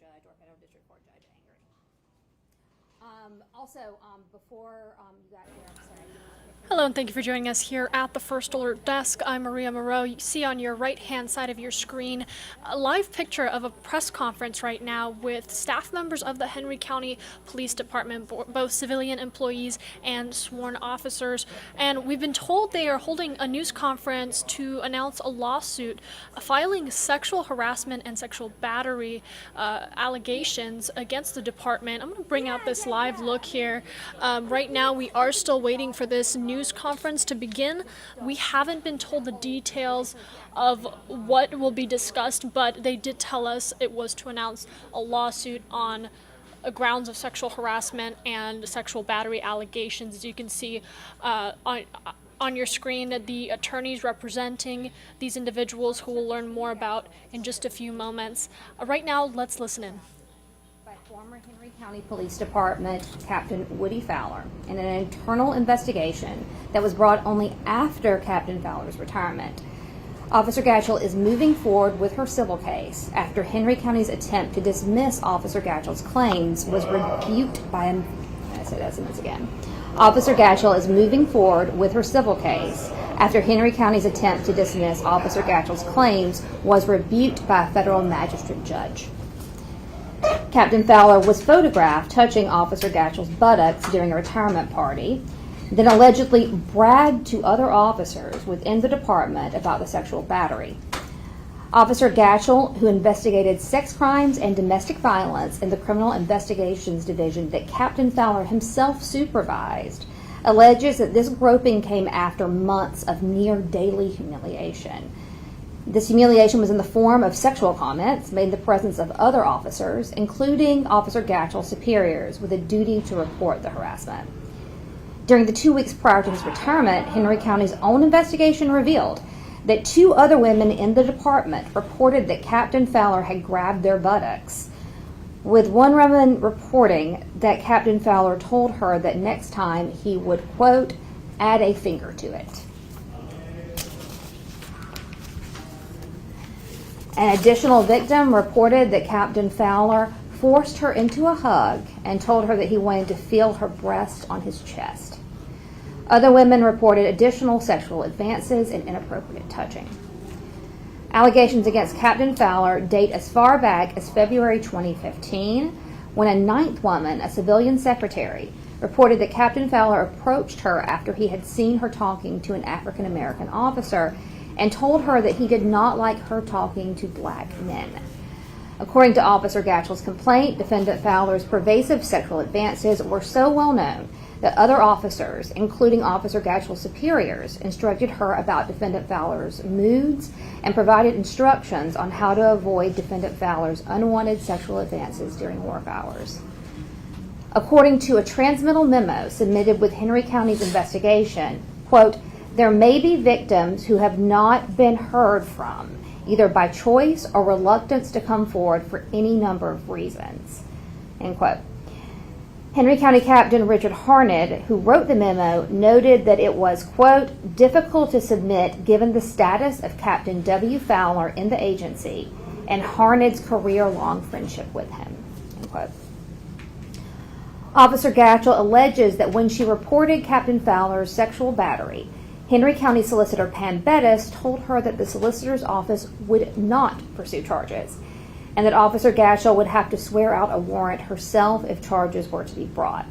judge or federal district court judge angry. Before you got here, I'm sorry. Hello, and thank you for joining us here at the First Alert Desk. I'm Maria Moreau. You see on your right-hand side of your screen a live picture of a press conference right now with staff members of the Henry County Police Department, both civilian employees and sworn officers. And we've been told they are holding a news conference to announce a lawsuit filing sexual harassment and sexual battery allegations against the department. I'm going to bring out this live look here. Right now, we are still waiting for this news conference to begin. We haven't been told the details of what will be discussed, but they did tell us it was to announce a lawsuit on grounds of sexual harassment and sexual battery allegations. As you can see on your screen, the attorneys representing these individuals, who we'll learn more about in just a few moments. Right now, let's listen in. By former Henry County Police Department Captain Woody Fowler in an internal investigation that was brought only after Captain Fowler's retirement. Officer Gatchell is moving forward with her civil case after Henry County's attempt to dismiss Officer Gatchell's claims was rebuked by a... I say that sentence again. Officer Gatchell is moving forward with her civil case after Henry County's attempt to dismiss Officer Gatchell's claims was rebuked by a federal magistrate judge. Captain Fowler was photographed touching Officer Gatchell's buttocks during a retirement party, then allegedly bragged to other officers within the department about the sexual battery. Officer Gatchell, who investigated sex crimes and domestic violence in the Criminal Investigations Division that Captain Fowler himself supervised, alleges that this groping came after months of near daily humiliation. This humiliation was in the form of sexual comments made in the presence of other officers, including Officer Gatchell's superiors, with a duty to report the harassment. During the 2 weeks prior to his retirement, Henry County's own investigation revealed that 2 other women in the department reported that Captain Fowler had grabbed their buttocks, with one woman reporting that Captain Fowler told her that next time he would, quote, add a finger to it. An additional victim reported that Captain Fowler forced her into a hug and told her that he wanted to feel her breast on his chest. Other women reported additional sexual advances and inappropriate touching. Allegations against Captain Fowler date as far back as February 2015, when a 9th woman, a civilian secretary, reported that Captain Fowler approached her after he had seen her talking to an African American officer and told her that he did not like her talking to black men. According to Officer Gatchell's complaint, Defendant Fowler's pervasive sexual advances were so well known that other officers, including Officer Gatchell's superiors, instructed her about Defendant Fowler's moods and provided instructions on how to avoid Defendant Fowler's unwanted sexual advances during work hours. According to a transmittal memo submitted with Henry County's investigation, quote, there may be victims who have not been heard from, either by choice or reluctance to come forward for any number of reasons, end quote. Henry County Captain Richard Harned, who wrote the memo, noted that it was, quote, difficult to submit given the status of Captain W. Fowler in the agency and Harned's career-long friendship with him, end quote. Officer Gatchell alleges that when she reported Captain Fowler's sexual battery, Henry County Solicitor Pam Bettis told her that the solicitor's office would not pursue charges, and that Officer Gatchell would have to swear out a warrant herself if charges were to be brought.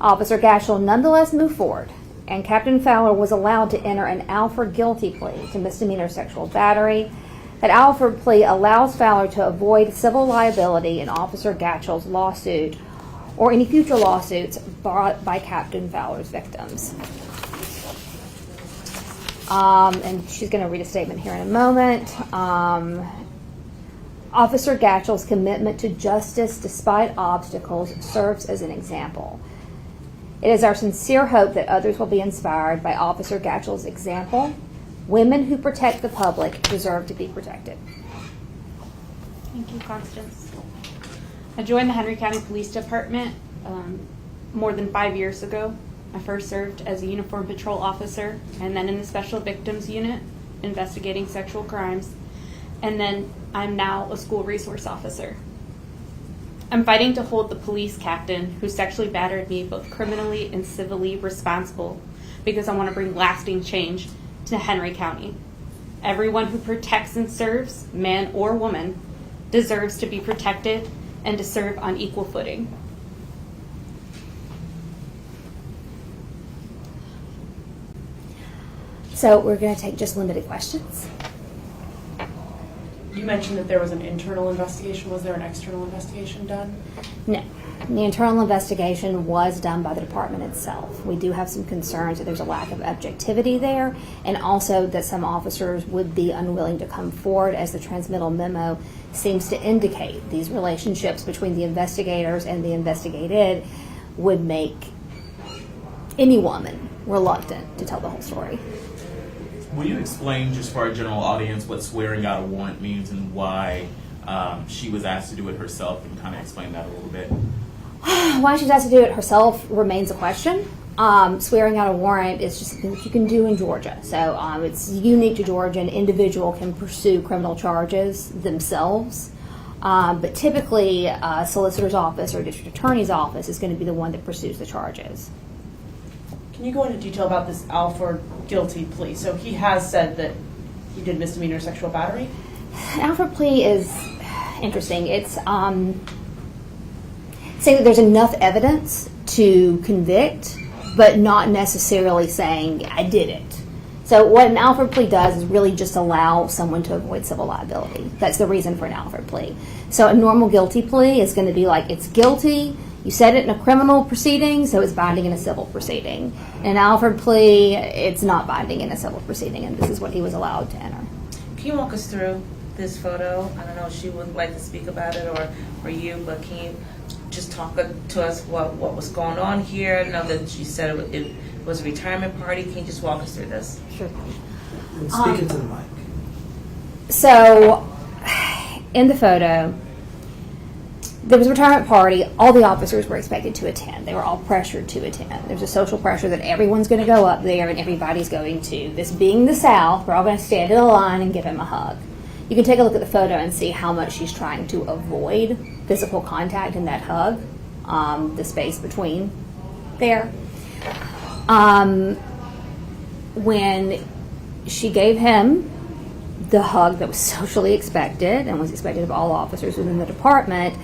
Officer Gatchell nonetheless moved forward, and Captain Fowler was allowed to enter an Alford guilty plea to misdemeanor sexual battery. That Alford plea allows Fowler to avoid civil liability in Officer Gatchell's lawsuit or any future lawsuits brought by Captain Fowler's victims. And she's going to read a statement here in a moment. Officer Gatchell's commitment to justice despite obstacles serves as an example. It is our sincere hope that others will be inspired by Officer Gatchell's example. Women who protect the public deserve to be protected. Thank you, Constance. I joined the Henry County Police Department more than 5 years ago. I first served as a uniform patrol officer and then in the Special Victims Unit investigating sexual crimes, and then I'm now a school resource officer. I'm fighting to hold the police captain who sexually battered me both criminally and civilly responsible because I want to bring lasting change to Henry County. Everyone who protects and serves, man or woman, deserves to be protected and to serve on equal footing. So we're going to take just limited questions. You mentioned that there was an internal investigation. Was there an external investigation done? No. The internal investigation was done by the department itself. We do have some concerns that there's a lack of objectivity there, and also that some officers would be unwilling to come forward, as the transmittal memo seems to indicate. These relationships between the investigators and the investigated would make any woman reluctant to tell the whole story. Will you explain, just for our general audience, what swearing out a warrant means and why she was asked to do it herself, and kind of explain that a little bit? Why she's asked to do it herself remains a question. Swearing out a warrant is just something that you can do in Georgia. So it's unique to Georgia. An individual can pursue criminal charges themselves. But typically, a solicitor's office or district attorney's office is going to be the one that pursues the charges. Can you go into detail about this Alford guilty plea? So he has said that he did misdemeanor sexual battery? An Alford plea is interesting. It's saying that there's enough evidence to convict, but not necessarily saying, I did it. So what an Alford plea does is really just allow someone to avoid civil liability. That's the reason for an Alford plea. So a normal guilty plea is going to be like, it's guilty, you said it in a criminal proceeding, so it's binding in a civil proceeding. In an Alford plea, it's not binding in a civil proceeding, and this is what he was allowed to enter. Can you walk us through this photo? I don't know if she would like to speak about it or you, but can you just talk to us what was going on here? I know that she said it was a retirement party. Can you just walk us through this? Sure. And speak into the mic. So, in the photo, there was a retirement party. All the officers were expected to attend. They were all pressured to attend. There's a social pressure that everyone's going to go up there and everybody's going to. This being the South, we're all going to stand in a line and give him a hug. You can take a look at the photo and see how much she's trying to avoid physical contact in that hug, the space between there. When she gave him the hug that was socially expected and was expected of all officers within the department,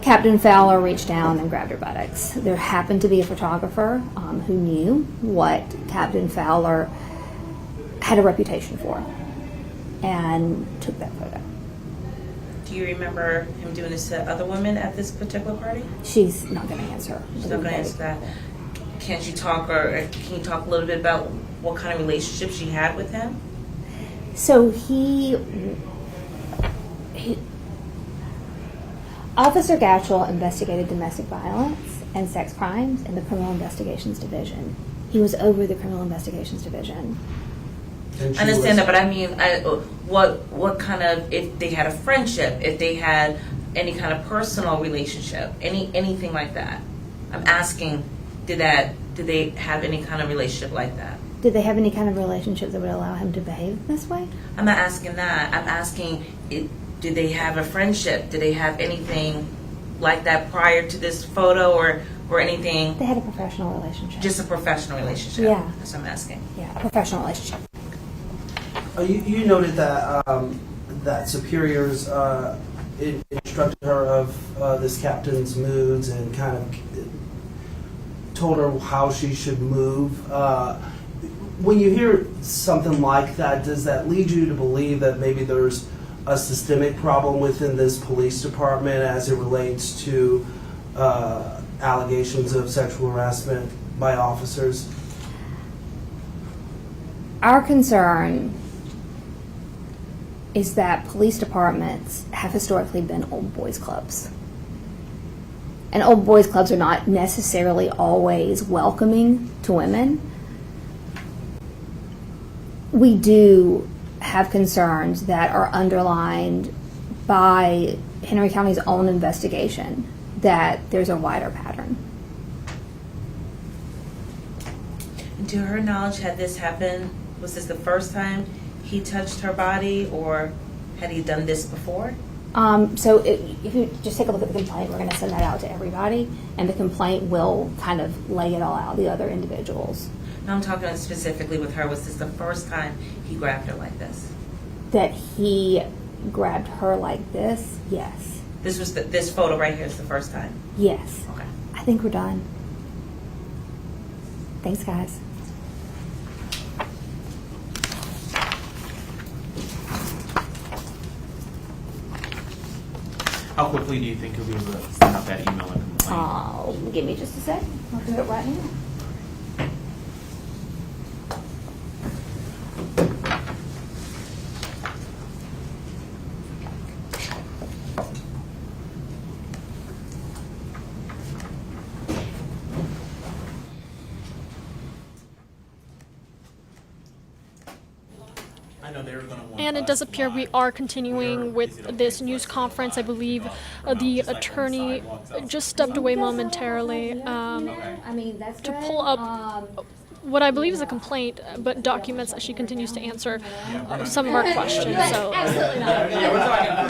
Captain Fowler reached down and grabbed her buttocks. There happened to be a photographer who knew what Captain Fowler had a reputation for and took that photo. Do you remember him doing this to other women at this particular party? She's not going to answer. She's not going to answer that. Can you talk a little bit about what kind of relationship she had with him? So Officer Gatchell investigated domestic violence and sex crimes in the Criminal Investigations Division. He was over the Criminal Investigations Division. I understand that, but I mean, what kind of, if they had a friendship, if they had any kind of personal relationship, anything like that? I'm asking, did they have any kind of relationship like that? Did they have any kind of relationship that would allow him to behave this way? I'm not asking that. I'm asking, did they have a friendship? Did they have anything like that prior to this photo or anything? They had a professional relationship. Just a professional relationship? Yeah. That's what I'm asking. Yeah, a professional relationship. You noted that that superiors instructed her of this captain's moods and kind of told her how she should move. When you hear something like that, does that lead you to believe that maybe there's a systemic problem within this police department as it relates to allegations of sexual harassment by officers? Our concern is that police departments have historically been old boys clubs. And old boys clubs are not necessarily always welcoming to women. We do have concerns that are underlined by Henry County's own investigation that there's a wider pattern. To her knowledge, had this happened, was this the first time he touched her body, or had he done this before? If you just take a look at the complaint, we're going to send that out to everybody, and the complaint will kind of lay it all out, the other individuals. No, I'm talking specifically with her. Was this the first time he grabbed her like this? That he grabbed her like this, yes. This was this photo right here is the first time. Yes. Okay. I think we're done. Thanks, guys. How quickly do you think you'll be able to send out that email and complaint? Give me just a sec. I'll do it right now. I know they were going to want. And it does appear we are continuing with this news conference. I believe the attorney just stepped away momentarily to pull up what I believe is a complaint, but documents that she continues to answer some of our questions. So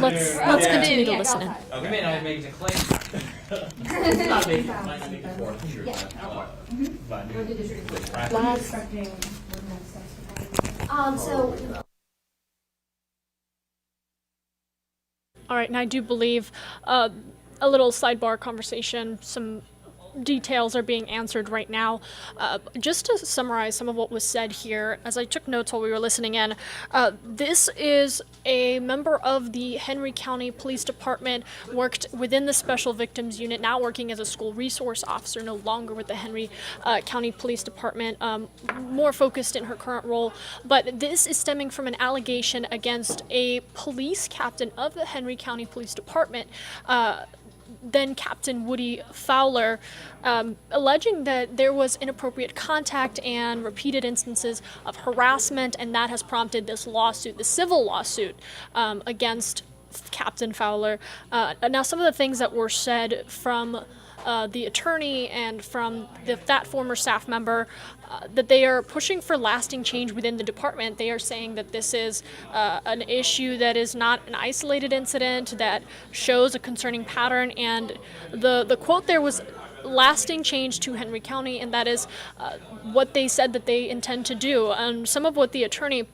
let's continue to listen in. We may not make the claim. It's not making it. Might not make it for sure. All right, and I do believe a little sidebar conversation, some details are being answered right now. Just to summarize some of what was said here, as I took notes while we were listening in, this is a member of the Henry County Police Department, worked within the Special Victims Unit, now working as a school resource officer, no longer with the Henry County Police Department, more focused in her current role. But this is stemming from an allegation against a police captain of the Henry County Police Department, then Captain Woody Fowler, alleging that there was inappropriate contact and repeated instances of harassment, and that has prompted this lawsuit, the civil lawsuit, against Captain Fowler. Now, some of the things that were said from the attorney and from that former staff member, that they are pushing for lasting change within the department. They are saying that this is an issue that is not an isolated incident, that shows a concerning pattern, and the quote there was lasting change to Henry County, and that is what they said that they intend to do. Some of what the attorney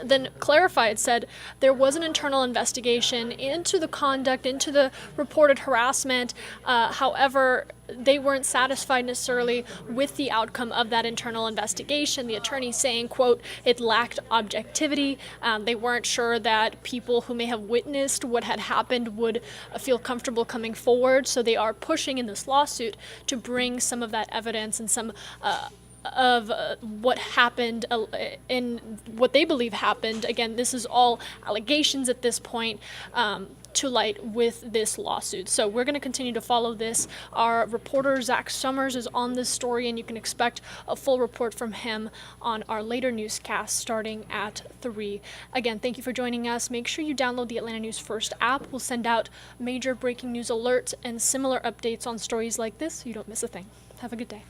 then clarified said there was an internal investigation into the conduct, into the reported harassment. However, they weren't satisfied necessarily with the outcome of that internal investigation. The attorney saying, quote, it lacked objectivity. They weren't sure that people who may have witnessed what had happened would feel comfortable coming forward. So they are pushing in this lawsuit to bring some of that evidence and some of what happened in what they believe happened. Again, this is all allegations at this point, to light with this lawsuit. So we're going to continue to follow this. Our reporter, Zach Summers, is on this story, and you can expect a full report from him on our later newscast starting at 3. Again, thank you for joining us. Make sure you download the Atlanta News First app. We'll send out major breaking news alerts and similar updates on stories like this so you don't miss a thing. Have a good day.